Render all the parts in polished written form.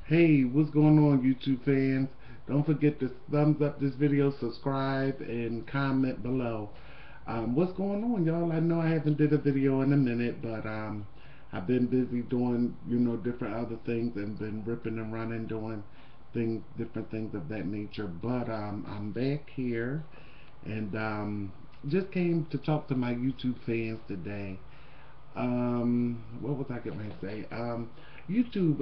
Hey, what's going on, YouTube fans? Don't forget to thumbs up this video, subscribe, and comment below. What's going on, y'all? I know I haven't did a video in a minute, but I've been busy doing, different other things and been ripping and running, doing different things of that nature. But I'm back here and just came to talk to my YouTube fans today. What was I going to say? YouTube.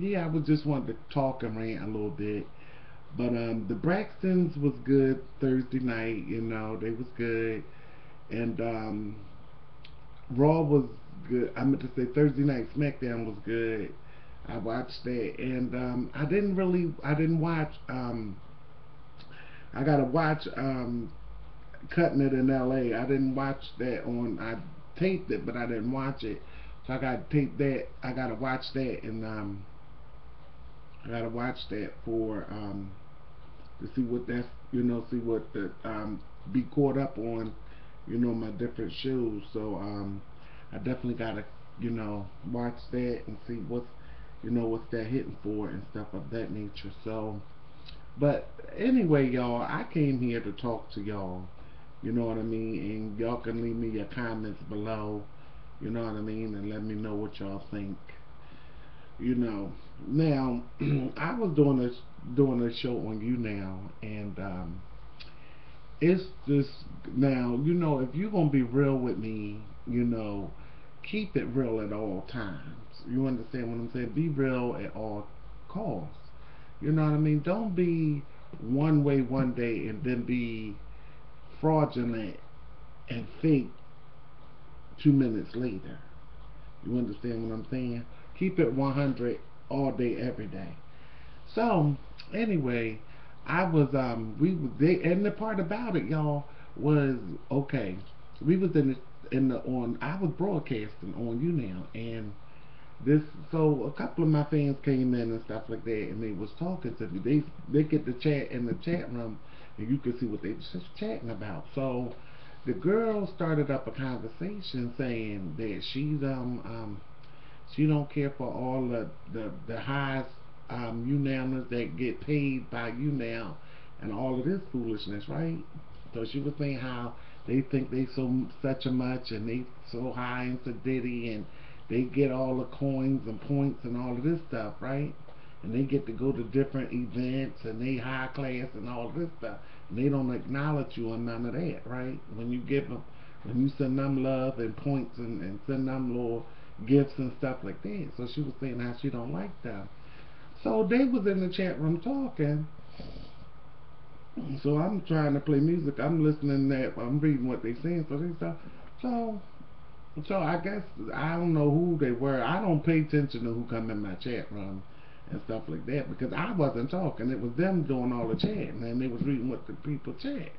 Yeah, I was just wanting to talk and rant a little bit. But the Braxtons was good Thursday night. They was good, and Raw was good. I meant to say Thursday night SmackDown was good. I watched that, and I didn't watch. I gotta watch Cutting It in L.A. I didn't watch that on. I taped it, but I didn't watch it. So I got to tape that. I gotta watch that, and I gotta watch that for to see what that's see what the be caught up on, my different shows. So I definitely gotta watch that and see what's that hitting for and stuff of that nature. So, but anyway, y'all, I came here to talk to y'all. You know what I mean? And y'all can leave me your comments below. You know what I mean? And let me know what y'all think. You know. Now, I was doing a show on you now, and it's just now. If you're gonna be real with me, keep it real at all times. You understand what I'm saying? Be real at all costs. You know what I mean? Don't be one way one day and then be fraudulent and fake 2 minutes later. You understand what I'm saying? Keep it 100 all day, every day. So, anyway, I was and the part about it, y'all, was okay. We was in the on. I was broadcasting on you now, and this so a couple of my fans came in and stuff like that, and they was talking to me. They get the chat in the chat room, and you can see what they was chatting about. So the girl started up a conversation saying that she don't care for all the high UNAMers that get paid by you now and all of this foolishness, right? So she was saying how they think they so such a much and they so high into Diddy and they get all the coins and points and all of this stuff, right? And they get to go to different events and they high class and all of this stuff. And they don't acknowledge you on none of that, right? When you send them love and points and send them little gifts and stuff like that. So she was saying how she don't like them. So they was in the chat room talking. So I'm trying to play music. I'm listening to that. I'm reading what they saying. So they stuff. So so I guess I don't know who they were. I don't pay attention to who come in my chat room and stuff like that because I wasn't talking. It was them doing all the chatting and they was reading what the people chat.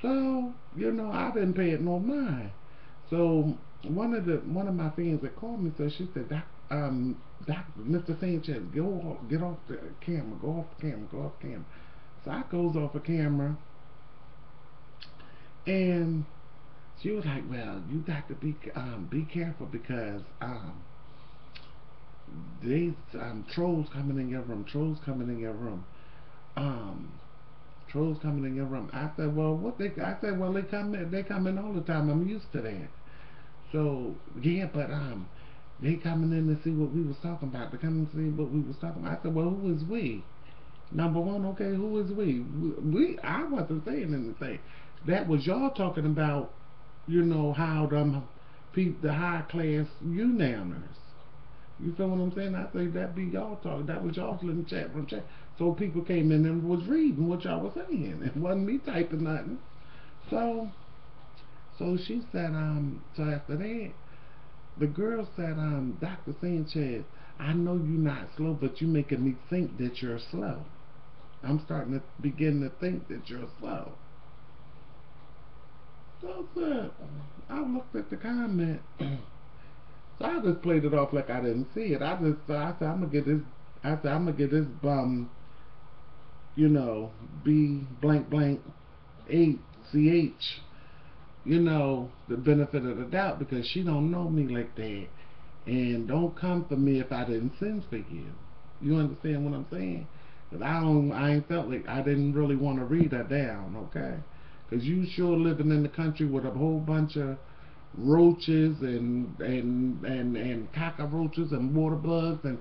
So I didn't pay it no mind. So one of my fans that called me, so she said, Doctor, Mr. Sanchez, get off the camera, go off the camera, go off the camera. So I goes off the camera, and she was like, well, you got to be careful because these trolls coming in your room, trolls coming in your room, um, trolls coming in your room. I said, well, I said, well, they come in all the time. I'm used to that. So yeah, but they coming in to see what we was talking about. They coming to see what we was talking about. I said, well, who is we? Number one, okay, who is we? I wasn't saying anything. That was y'all talking about. How them the high class UNAMers. You feel what I'm saying? I think that be y'all talk. That was y'all in the chat room chat. So people came in and was reading what y'all was saying. It wasn't me typing nothing. So so she said, so after that, the girl said, Dr. Sanchez, I know you're not slow, but you're making me think that you're slow. I'm starting to begin to think that you're slow. So I said, I looked at the comment. So I just played it off like I didn't see it. I said I'm gonna get this. I said I'm gonna get this bum, you know, B blank blank ACH, the benefit of the doubt because she don't know me like that, and don't come for me if I didn't send for you. You understand what I'm saying? Cause I ain't felt like I didn't really want to read her down, okay? Cause you sure living in the country with a whole bunch of roaches and cockroaches and water bugs and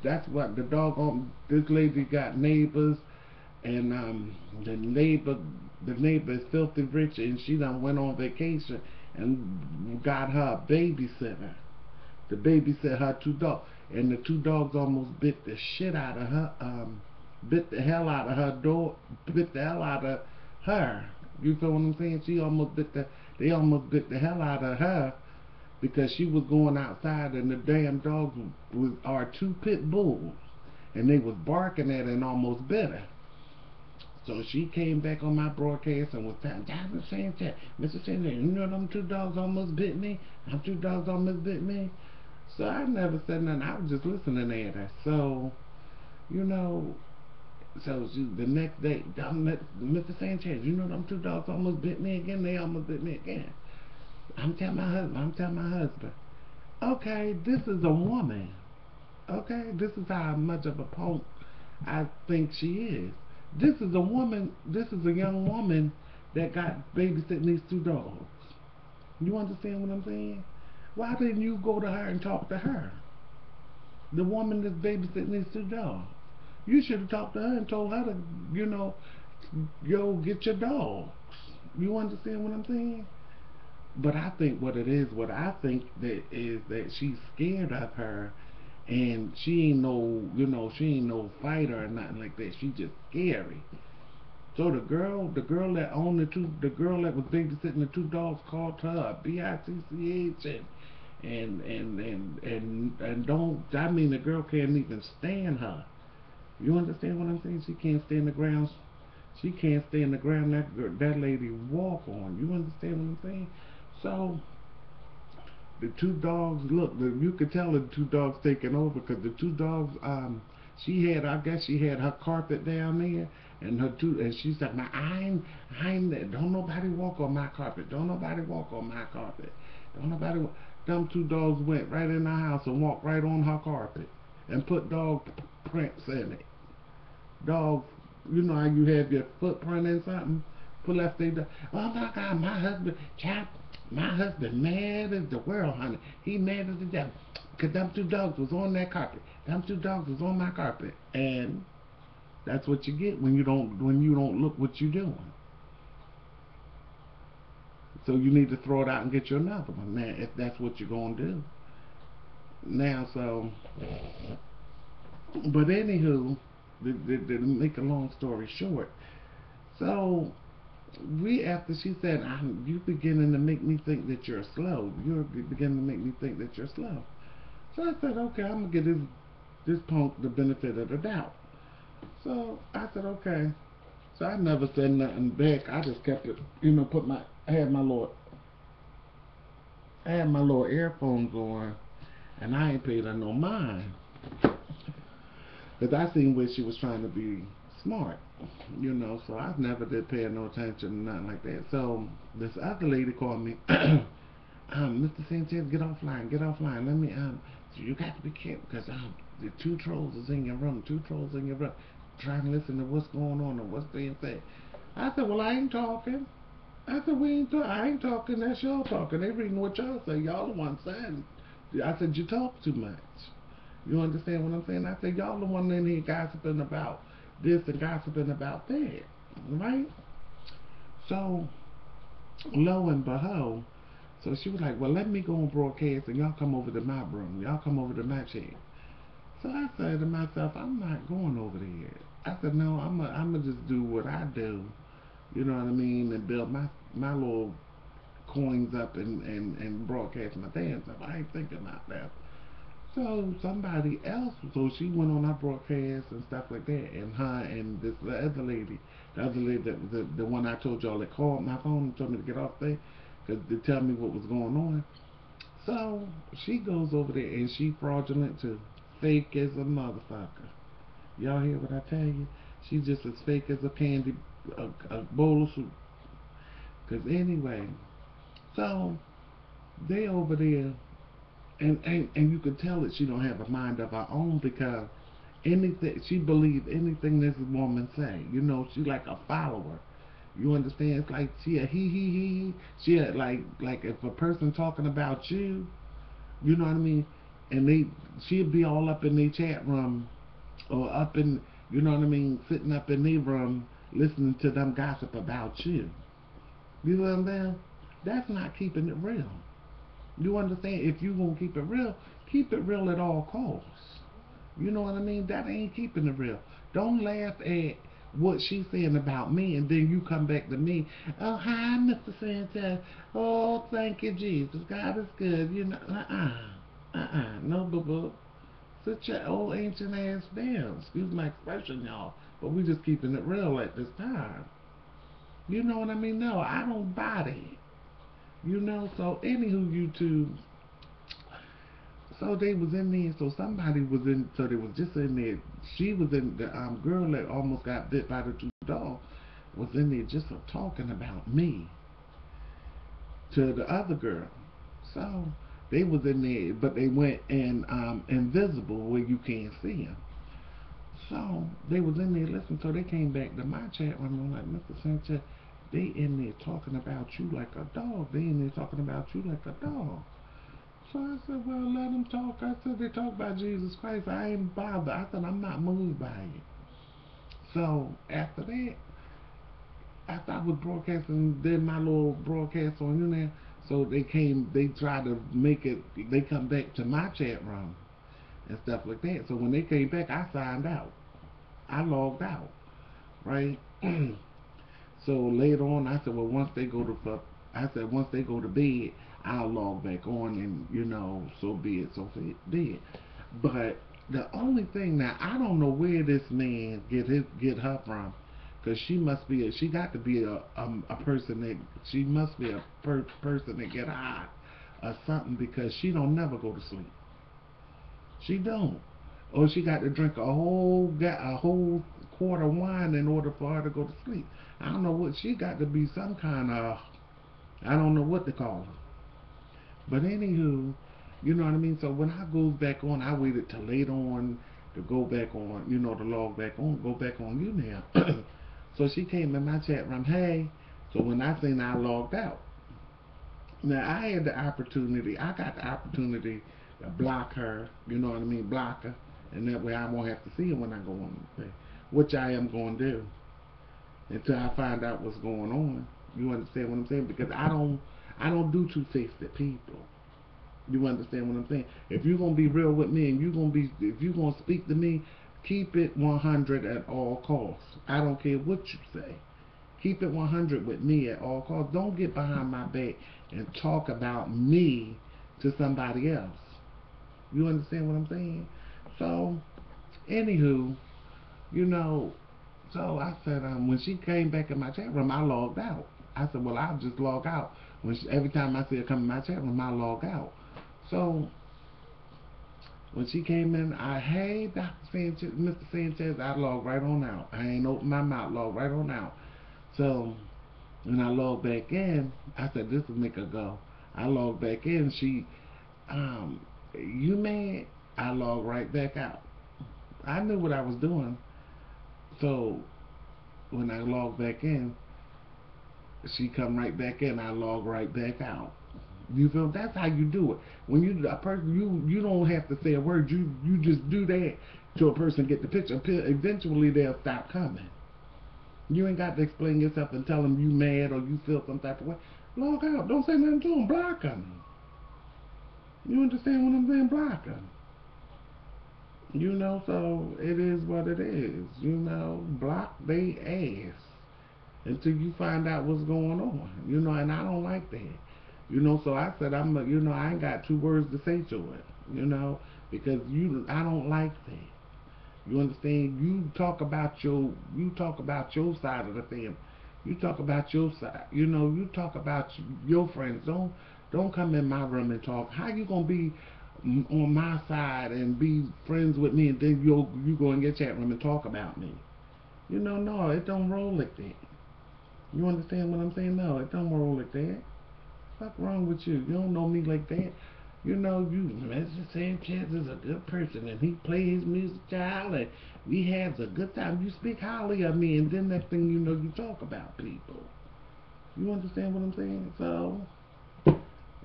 that's what the doggone this lady got neighbors and the neighbor the neighbor is filthy rich and she done went on vacation and got her a babysitter to babysit her two dogs and the two dogs almost bit the shit out of her bit the hell out of her dog bit the hell out of her. You feel what I'm saying? They almost bit the hell out of her because she was going outside and the damn dogs are two pit bulls and they was barking at her and almost bit her. So she came back on my broadcast and was telling Mr. Sanchez, Mr. Sanchez, you know them two dogs almost bit me? Them two dogs almost bit me. So I never said nothing. I was just listening at her. So, you know, so she, the next day, Mr. Sanchez, you know them two dogs almost bit me again? They almost bit me again. I'm telling my husband. Okay, this is a woman. Okay, this is how much of a punk I think she is. This is a woman, this is a young woman that got babysitting these two dogs. You understand what I'm saying? Why didn't you go to her and talk to her? The woman that's babysitting these two dogs. You should have talked to her and told her to, you know, go get your dogs. You understand what I'm saying? But I think what I think that is that she's scared of her and she ain't no, you know, she ain't no fighter or nothing like that. She just scary. So the girl that owned the girl that was babysitting the two dogs called her a bitch and don't, I mean the girl can't even stand her. You understand what I'm saying? She can't stand the ground. She can't stand the ground that lady walk on. You understand what I'm saying? So the two dogs look. You could tell the two dogs taking over because the two dogs. She had. I guess she had her carpet down there, and her two. And she said, "Now I'm. Don't nobody walk on my carpet. Don't nobody walk on my carpet. Don't nobody." Them two dogs went right in the house and walked right on her carpet and put dog prints in it. Dog, you know how you have your footprint in something? Put left they do. Oh my God, my husband, child, my husband mad as the world, honey. He mad as the devil. Cause them two dogs was on that carpet. Them two dogs was on my carpet. And that's what you get when you don't look what you're doing. So you need to throw it out and get you another one. Now, if that's what you're gonna do. Now, so, but anywho, to make a long story short, so we after she said, you beginning to make me think that you're slow. You're beginning to make me think that you're slow. So I said, okay, I'm gonna give this punk the benefit of the doubt. So I said, okay. So I never said nothing back. I just kept it, you know, I had my little earphones on, and I ain't paid her no mind. Because I seen where she was trying to be smart, you know, so I never did pay no attention, nothing like that. So this other lady called me, Mr. Sanchez, get offline. Let me, you got to be careful because the two trolls is in your room, trying to listen to what's going on and what's being said. I said, well, I ain't talking. I said, I ain't talking, that's y'all talking. They reading what y'all say. Y'all the one saying. I said, you talk too much. You understand what I'm saying? I said, y'all the one in here gossiping about this and gossiping about that. Right? So, lo and behold, so she was like, well, let me go on broadcast and y'all come over to my room. Y'all come over to my chair. So I said to myself, I'm not going over there. I said, no, I'm going to just do what I do. You know what I mean? And build my little coins up and broadcast my damn stuff. I ain't thinking about that. So somebody else, so she went on our broadcast and stuff like that, and her and the other lady, the one I told y'all that called my phone and told me to get off there, cause to tell me what was going on. So she goes over there and she fraudulent too, fake as a motherfucker. Y'all hear what I tell you? She's just as fake as a candy, a bowl of soup. Cause anyway, so they over there and you can tell that she don't have a mind of her own because anything. She believed anything this woman say. You know, she like a follower. You understand? It's like she a he. She a, like if a person talking about you, you know what I mean, and she'd be all up in their chat room or up in, you know what I mean, sitting up in their room listening to them gossip about you. You know what I'm saying? That's not keeping it real. You understand? If you gonna keep it real at all costs. You know what I mean? That ain't keeping it real. Don't laugh at what she's saying about me and then you come back to me. Oh, hi, Mr. Sanchez. Oh, thank you, Jesus. God is good. You know, no, boo-boo. Sit your old ancient ass down. Excuse my expression, y'all. But we just keeping it real at this time. You know what I mean? No, I don't buy that. You know, so anywho, YouTube, so they was in there, so somebody was in, so they was just in there. She was in, the girl that almost got bit by the two dogs was in there just talking about me to the other girl. So they was in there, but they went in invisible where you can't see them. So they was in there listening. So they came back to my chat room. I'm like, Mr. Sanchez, they in there talking about you like a dog. They in there talking about you like a dog. So I said, well, let them talk. I said, they talk about Jesus Christ. I ain't bothered. I said, I'm not moved by it. So after that, after I was broadcasting, did my little broadcast on you there. So they tried to make it, they come back to my chat room and stuff like that. So when they came back, I signed out. I logged out, right? So later on, I said, well, once they go to bed, I'll log back on, and so be it. So it did. But the only thing now, I don't know where this man get her from, because she got to be a person that she must be a person that get high or something, because she don't never go to sleep. She don't. Or she got to drink a whole quart of wine in order for her to go to sleep. I don't know what she got to be, some kind of, I don't know what to call her. But anywho, you know what I mean? So when I goes back on, I waited till later on to go back on, to log back on, go back on you now. So she came in my chat room, hey. So when I seen, I logged out. Now I got the opportunity to block her, you know what I mean, block her, and that way I won't have to see her when I go on the thing, which I am going to do until I find out what's going on. You understand what I'm saying? Because I don't do two-faced people. You understand what I'm saying? If you're gonna be real with me and if you're gonna speak to me, keep it 100 at all costs. I don't care what you say. Keep it 100 with me at all costs. Don't get behind my back and talk about me to somebody else. You understand what I'm saying? So, anywho, you know, so I said, when she came back in my chat room, I logged out. I said, well, I'll just log out. Every time I see her come in my chat room, I log out. So when she came in, hey, Dr. Sanchez, Mr. Sanchez, I logged right on out. I ain't opened my mouth, logged right on out. So when I logged back in, I said, this will make her go. I logged back in, you mad? I logged right back out. I knew what I was doing. So when I logged back in, she come right back in, I log right back out. You feel? That's how you do it. When you a person, you don't have to say a word. You just do that till a person get the picture. Eventually they'll stop coming. You ain't got to explain yourself and tell them you mad or you feel some type of way. Log out. Don't say nothing to them. Block them. You understand what I'm saying? Block them. So it is what it is. Block they ass until you find out what's going on. And I don't like that. So I said, I ain't got two words to say to it. Because I don't like that. You understand? You talk about your side of the family. You talk about your side. You talk about your friends. Don't come in my room and talk. How you gonna be on my side and be friends with me, and then you go in your chat room and talk about me? No, it don't roll like that. You understand what I'm saying? No, it don't roll like that. What's wrong with you? You don't know me like that. You know, Mr. Sanchez is a good person, and he plays his music, child, and we have a good time. You speak highly of me, and then next thing you know, you talk about people. You understand what I'm saying? So,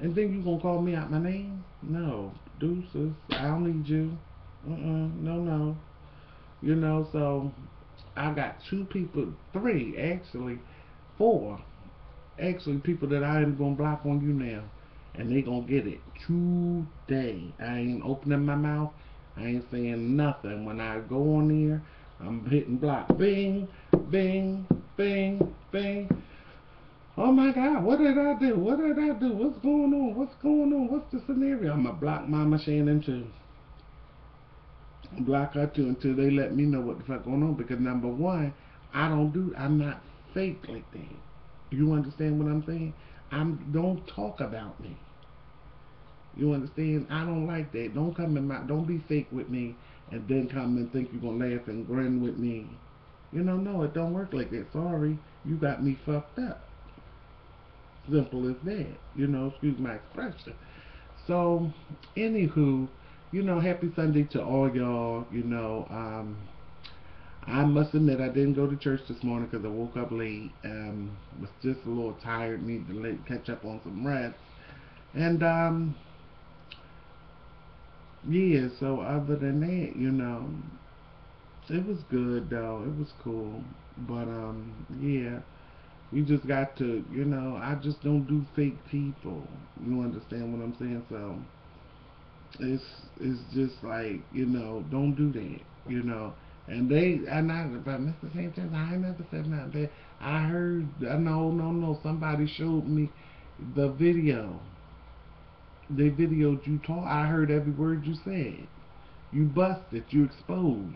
and then you gonna call me out my name? No, deuces. I don't need you. No, no. You know, so I got two people, three actually, four actually people that I am gonna block on you now, and they gonna get it today. I ain't opening my mouth. I ain't saying nothing. When I go on there, I'm hitting block. Bing, bing, bing, bing. Oh my God, what did I do? What did I do? What's going on? What's going on? What's the scenario? I'm gonna block Mama Shannon too. Block her too until they let me know what the fuck going on. Because number one, I'm not fake like that. You understand what I'm saying? Don't talk about me. You understand? I don't like that. Don't be fake with me and then come and think you're gonna laugh and grin with me. No, it don't work like that. Sorry, you got me fucked up. Simple as that. Excuse my expression. So, anywho, happy Sunday to all y'all. I must admit I didn't go to church this morning because I woke up late. Was just a little tired, need to catch up on some rest. And yeah. So other than that, it was good though. It was cool. But yeah. You just got to, I just don't do fake people. You understand what I'm saying? So it's it's just like, don't do that, And but Mr. Sanchez, I ain't never said nothing bad. I heard, no, no, no, somebody showed me the video. They videoed you talk. I heard every word you said. You busted. You exposed.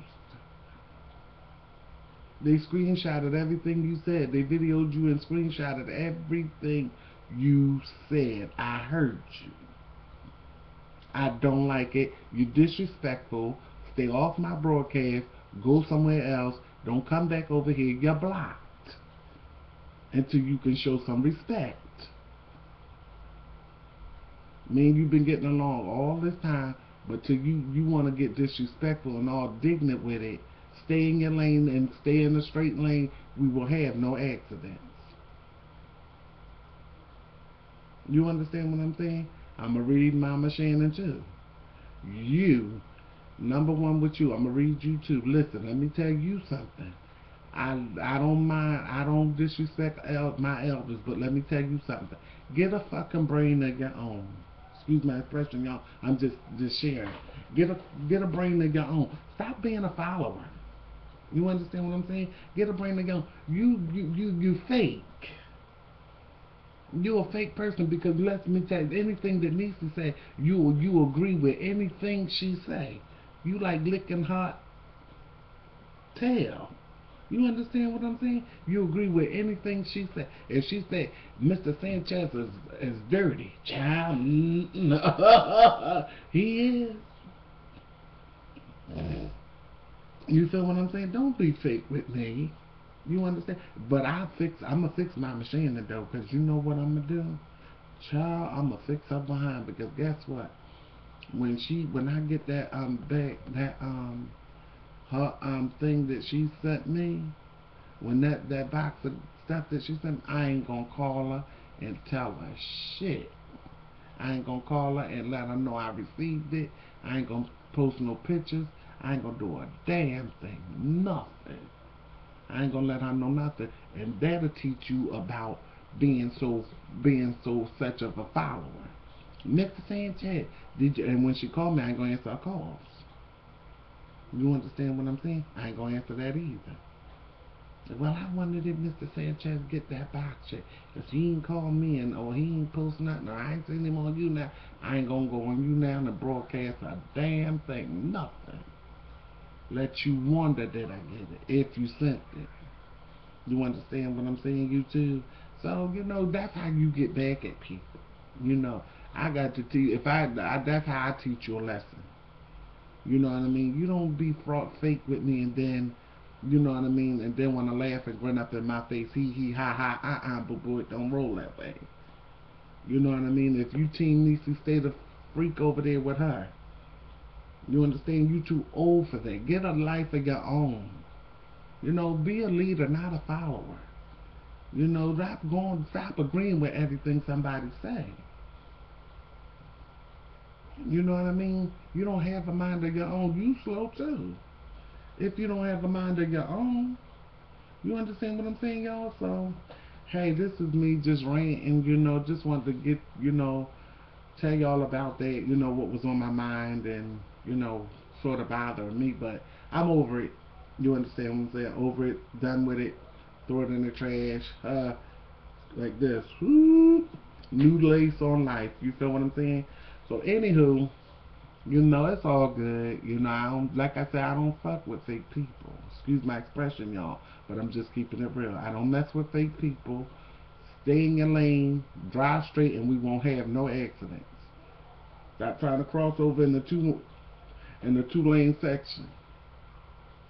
They screenshotted everything you said. They videoed you and screenshotted everything you said. I heard you. I don't like it. You're disrespectful. Stay off my broadcast. Go somewhere else. Don't come back over here. You're blocked until you can show some respect. Me and you've been getting along all this time, but till you want to get disrespectful and all indignant with it, stay in your lane and stay in the straight lane. We will have no accidents. You understand what I'm saying? I'm going to read Mama Shannon too. You, number one with you, I'm going to read you too. Listen, let me tell you something. I don't mind, I don't disrespect my elders, but let me tell you something. Get a fucking brain of your own. Excuse my expression, y'all. I'm just sharing. Get a brain of your own. Stop being a follower. You understand what I'm saying? Get a brain of your own. You fake. You're a fake person because let me tell you, anything that Niecy say, you agree with anything she say. You like licking her tail. You understand what I'm saying? You agree with anything she said. If she said Mr. Sanchez is dirty, child, he is. You feel what I'm saying? Don't be fake with me. You understand? But I'm gonna fix my machine though, because you know what I'm gonna do? Child, I'm gonna fix her behind, because guess what? When I get that back, that her thing that she sent me, when that box of stuff that she sent, I ain't gonna call her and tell her shit. I ain't gonna call her and let her know I received it. I ain't gonna post no pictures. I ain't gonna do a damn thing. Nothing. I ain't gonna let her know nothing. And that'll teach you about being so such of a follower. Mr. Sanchez, did you, and when she called me, I ain't gonna answer her calls. You understand what I'm saying? I ain't gonna answer that either. Well, I wondered if Mr. Sanchez get that box check. Because he ain't called me or he ain't post nothing or I ain't seen him on you now. I ain't gonna go on you now and broadcast a damn thing. Nothing. Let you wonder that I get it if you sent it. You understand what I'm saying, you too? So, that's how you get back at people. I got to teach, that's how I teach you a lesson. You know what I mean? You don't be fake with me and then, you know what I mean, and then want to laugh and grin up in my face, hee, ha, ha, but boy, it don't roll that way. You know what I mean? If you team Niecy, stay the freak over there with her. You understand? You too old for that. Get a life of your own. You know, be a leader, not a follower. You know, stop agreeing with everything somebody say. You know what I mean? You don't have a mind of your own. You slow too. If you don't have a mind of your own, you understand what I'm saying, y'all? So, hey, this is me just ranting. You know, just wanted to get, tell y'all about that. You know what was on my mind, and sort of bothering me, but I'm over it. You understand what I'm saying? Over it, done with it. Throw it in the trash. Like this. Whoop. New lace on life. You feel what I'm saying? So anywho, it's all good. I don't, like I said, I don't fuck with fake people. Excuse my expression, y'all, but I'm just keeping it real. I don't mess with fake people. Stay in your lane, drive straight, and we won't have no accidents. Stop trying to cross over in the two lane section.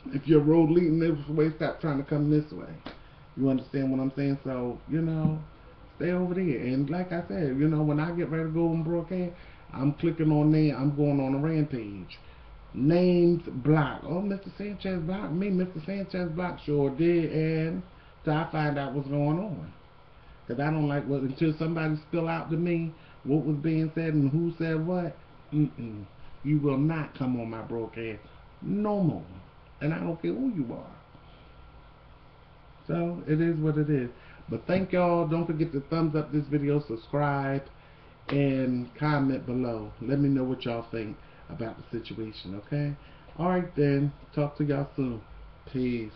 If your road leading this way, stop trying to come this way. You understand what I'm saying? So, stay over there. And like I said, when I get ready to go on broadcast, I'm clicking on there, I'm going on a rampage. Names blocked. Oh, Mr. Sanchez blocked me. Mr. Sanchez blocked sure did, and so I find out what's going on. Because I don't like what, until somebody spill out to me what was being said and who said what, you will not come on my broadcast no more. And I don't care who you are. So, it is what it is. But thank y'all. Don't forget to thumbs up this video, subscribe, and comment below. Let me know what y'all think about the situation, okay? Alright then. Talk to y'all soon. Peace.